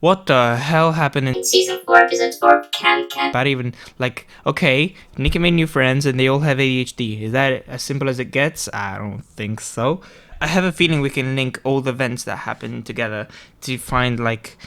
What the hell happened in season 4, episode 4, Camp. Not even, like, okay, Nikki made new friends and they all have ADHD. Is that as simple as it gets? I don't think so. I have a feeling we can link all the events that happen together to find, like,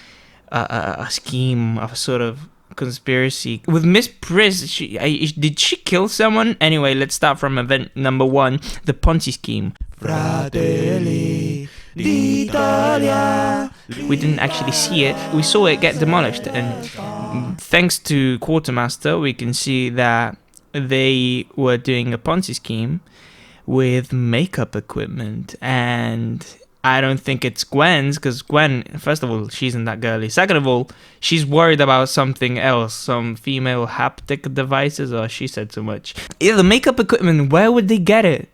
a scheme of a sort of conspiracy. With Miss Pris, did she kill someone? Anyway, let's start from event number 1, the Ponzi scheme. Fratelli d'Italia. We didn't actually see it. We saw it get demolished, and thanks to Quartermaster, we can see that they were doing a Ponzi scheme with makeup equipment. And I don't think it's Gwen's, because Gwen, first of all, she isn't that girly. Second of all, she's worried about something else, some female haptic devices, or she said too much. Yeah, the makeup equipment, where would they get it?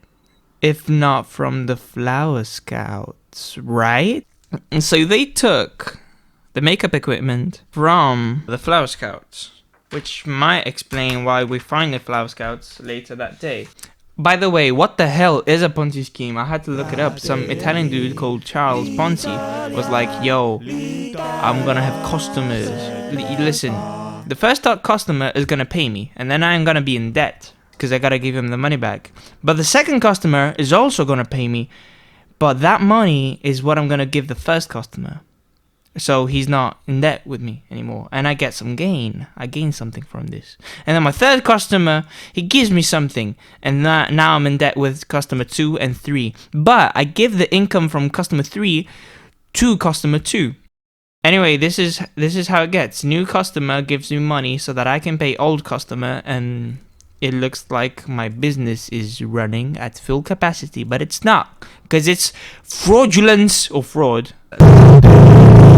If not from the Flower Scouts, right? And so they took the makeup equipment from the Flower Scouts, which might explain why we find the Flower Scouts later that day. By the way, what the hell is a Ponzi scheme? I had to look it up. Some Italian dude called Charles Ponzi was like, yo, I'm gonna have customers. Listen, the first customer is gonna pay me, and then I'm gonna be in debt, because I gotta give him the money back. But the second customer is also gonna pay me, but that money is what I'm gonna give the first customer. So he's not in debt with me anymore, and I get some gain. I gain something from this. And then my third customer, he gives me something, and now I'm in debt with customer 2 and 3. But I give the income from customer 3 to customer 2. Anyway, this is how it gets. New customer gives me money so that I can pay old customer, and it looks like my business is running at full capacity, but it's not, because it's fraudulence or fraud.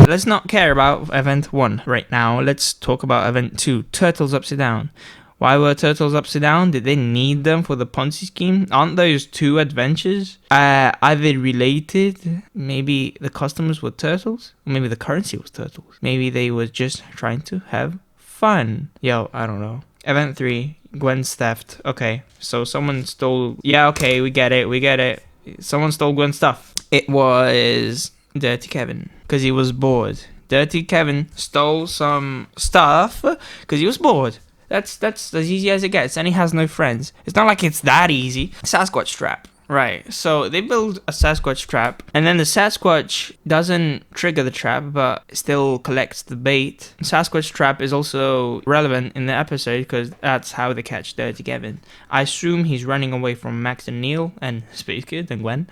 Let's not care about event 1 right now. Let's talk about event 2, Turtles Upside Down. Why were turtles upside down? Did they need them for the Ponzi scheme? Aren't those 2 adventures? Are they related? Maybe the customers were turtles? Or maybe the currency was turtles? Maybe they were just trying to have fun. Yo, I don't know. Event 3, Gwen's theft. Okay, so someone stole... Yeah, okay, we get it. Someone stole Gwen's stuff. It was Dirty Kevin, because he was bored. Dirty Kevin stole some stuff because he was bored. That's as easy as it gets, and he has no friends. It's not like it's that easy. Sasquatch trap. Right, so they build a Sasquatch trap, and then the Sasquatch doesn't trigger the trap, but still collects the bait. Sasquatch trap is also relevant in the episode, because that's how they catch Dirty Kevin. I assume he's running away from Max and Neil, and Space Kid, and Gwen,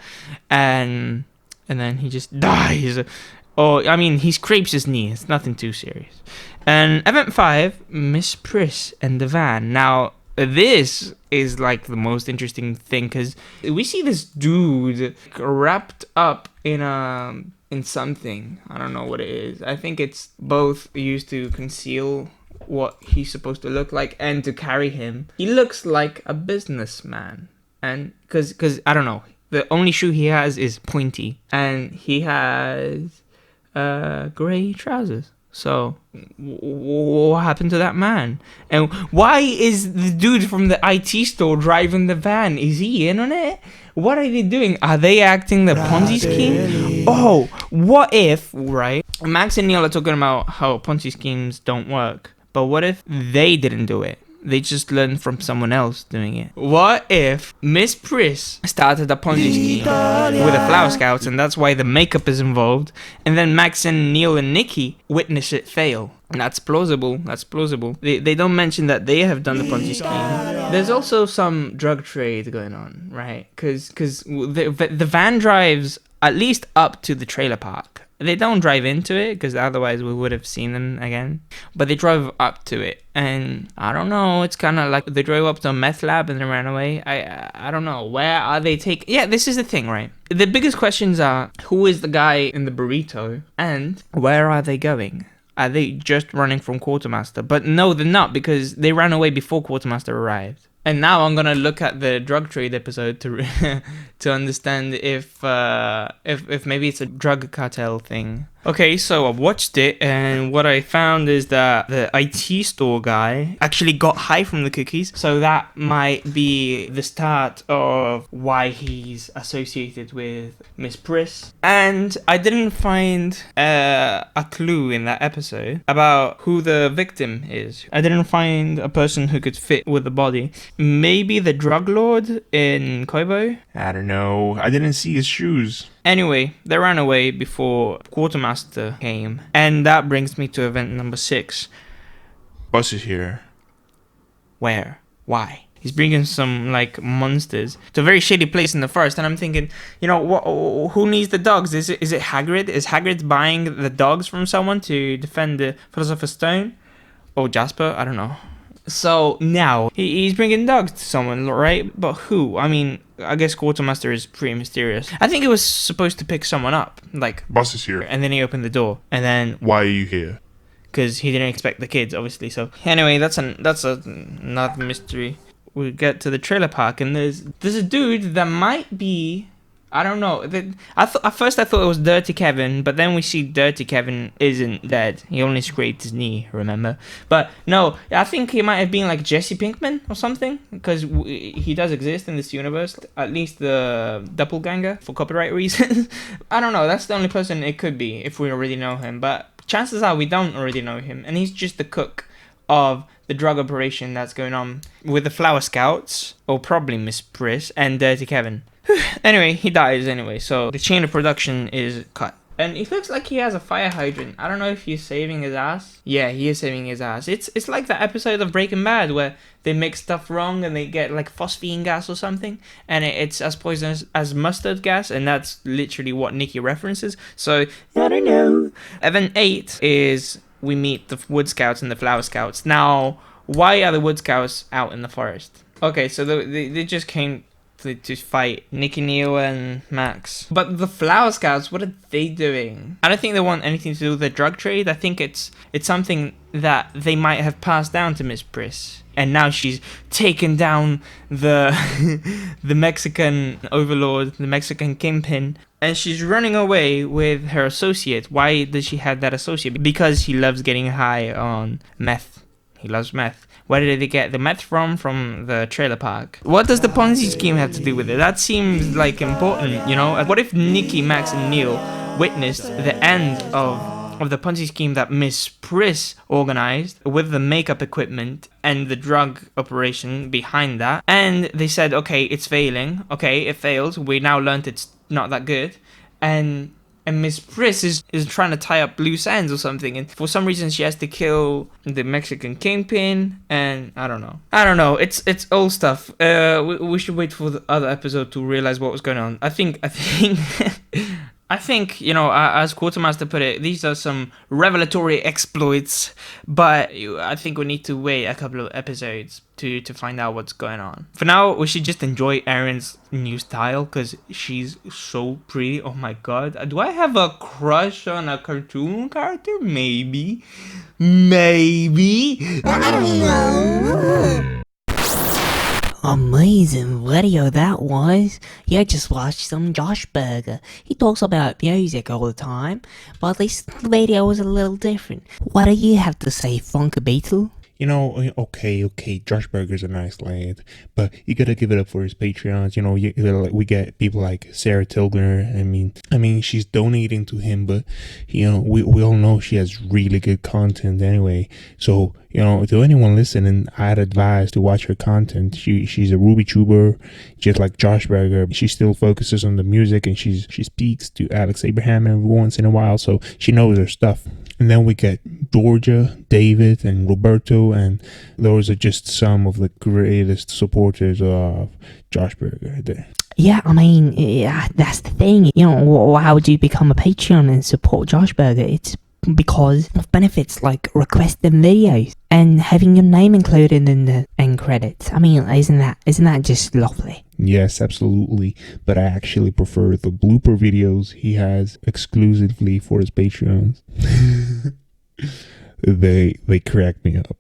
and then he just dies. Or, I mean, he scrapes his knee, it's nothing too serious. And event 5, Miss Pris and the van. Now, this is like the most interesting thing, because we see this dude wrapped up in something. I don't know what it is. I think it's both used to conceal what he's supposed to look like and to carry him. He looks like a businessman, and because I don't know, the only shoe he has is pointy, and he has gray trousers. So, what happened to that man? And why is the dude from the IT store driving the van? Is he in on it? What are they doing? Are they acting the Ponzi scheme? Oh, what if, right? Max and Neil are talking about how Ponzi schemes don't work. But what if they didn't do it? They just learned from someone else doing it. What if Miss Pris started a Ponzi scheme with the Flower Scouts, and that's why the makeup is involved, and then Max and Neil and Nikki witness it fail? That's plausible. They don't mention that they have done the Ponzi scheme. There's also some drug trade going on, right? Because the van drives at least up to the trailer park. They don't drive into it, because otherwise we would have seen them again. But they drove up to it, and I don't know. It's kind of like they drove up to a meth lab and then ran away. I don't know. Where are they taking? Yeah, this is the thing, right? The biggest questions are, who is the guy in the burrito, and where are they going? Are they just running from Quartermaster? But no, they're not, because they ran away before Quartermaster arrived. And now I'm gonna look at the drug trade episode to understand if maybe it's a drug cartel thing, Okay, so I watched it, and what I found is that the IT store guy actually got high from the cookies, so that might be the start of why he's associated with Miss Priss. And I didn't find a clue in that episode about who the victim is. I didn't find a person who could fit with the body. Maybe the drug lord in Koibo? I don't know. I didn't see his shoes. Anyway, they ran away before Quartermaster came. And that brings me to event number 6. Bus is here. Where? Why? He's bringing some, like, monsters to a very shady place in the forest. And I'm thinking, you know, who needs the dogs? Is it Hagrid? Is Hagrid buying the dogs from someone to defend the Philosopher's Stone? Or Jasper? I don't know. So now he's bringing dogs to someone, right? But who? I mean, I guess Quartermaster is pretty mysterious. I think it was supposed to pick someone up, like, Bus is here. and then he opened the door, and then Why are you here? because he didn't expect the kids, obviously. So anyway, that's another mystery. We get to the trailer park, and there's a dude that might be. I don't know. At first I thought it was Dirty Kevin, but then we see Dirty Kevin isn't dead. He only scraped his knee, remember? But no, I think he might have been like Jesse Pinkman or something, because he does exist in this universe. At least the doppelganger, for copyright reasons. I don't know. That's the only person it could be if we already know him. But chances are we don't already know him, and he's just the cook of the drug operation that's going on with the Flower Scouts, or probably Miss Priss and Dirty Kevin. Anyway, he dies anyway, so the chain of production is cut. And it looks like he has a fire hydrant. I don't know if he's saving his ass. Yeah, he is saving his ass. It's like that episode of Breaking Bad where they make stuff wrong and they get like phosphine gas or something, and it's as poisonous as mustard gas, and that's literally what Nikki references. So, I don't know. Event 8 is we meet the Wood Scouts and the Flower Scouts. Now, why are the Wood Scouts out in the forest? Okay, so they just came to fight Nicky, Neil, and Max. But the Flower Scouts, what are they doing? I don't think they want anything to do with the drug trade. I think it's something that they might have passed down to Miss Priss. And now she's taken down the the Mexican overlord, the Mexican kingpin, and she's running away with her associate. Why does she have that associate? Because he loves getting high on meth. He loves meth. Where did they get the meth from? From the trailer park. What does the Ponzi scheme have to do with it? That seems like important, you know? What if Nikki, Max, and Neil witnessed the end of the Ponzi scheme that Miss Priss organized with the makeup equipment and the drug operation behind that? And they said, okay, it's failing. Okay, it failed. We now learned it's not that good. And Miss Priss is trying to tie up loose ends or something, and for some reason she has to kill the Mexican kingpin, and I don't know. It's old stuff. We should wait for the other episode to realize what was going on. I think I think, you know, as Quartermaster put it, these are some revelatory exploits, but I think we need to wait a couple of episodes to find out what's going on. For now, we should just enjoy Erin's new style, because she's so pretty. Oh my god. Do I have a crush on a cartoon character? Maybe. I don't know. Amazing video that was. You just watched some Joshburger. He talks about music all the time, but this video was a little different. What do you have to say, Funky Beetle? You know, okay, Joshburger's a nice lad, but you gotta give it up for his Patreons. You know, we get people like Sarah Tilgner. I mean, she's donating to him, but, you know, we all know she has really good content anyway. So, you know, to anyone listening, I'd advise to watch her content. She's a Ruby tuber, just like Joshburger. She still focuses on the music, and she speaks to Alex Abraham every once in a while, so she knows her stuff. And then we get Giorgia, David, and Roberto, and those are just some of the greatest supporters of Joshburger there. Yeah, I mean, that's the thing. You know, how would you become a Patreon and support Joshburger? It's because of benefits like requesting videos and having your name included in the end credits. I mean, isn't that just lovely? Yes, absolutely. But I actually prefer the blooper videos he has exclusively for his Patreons. They crack me up.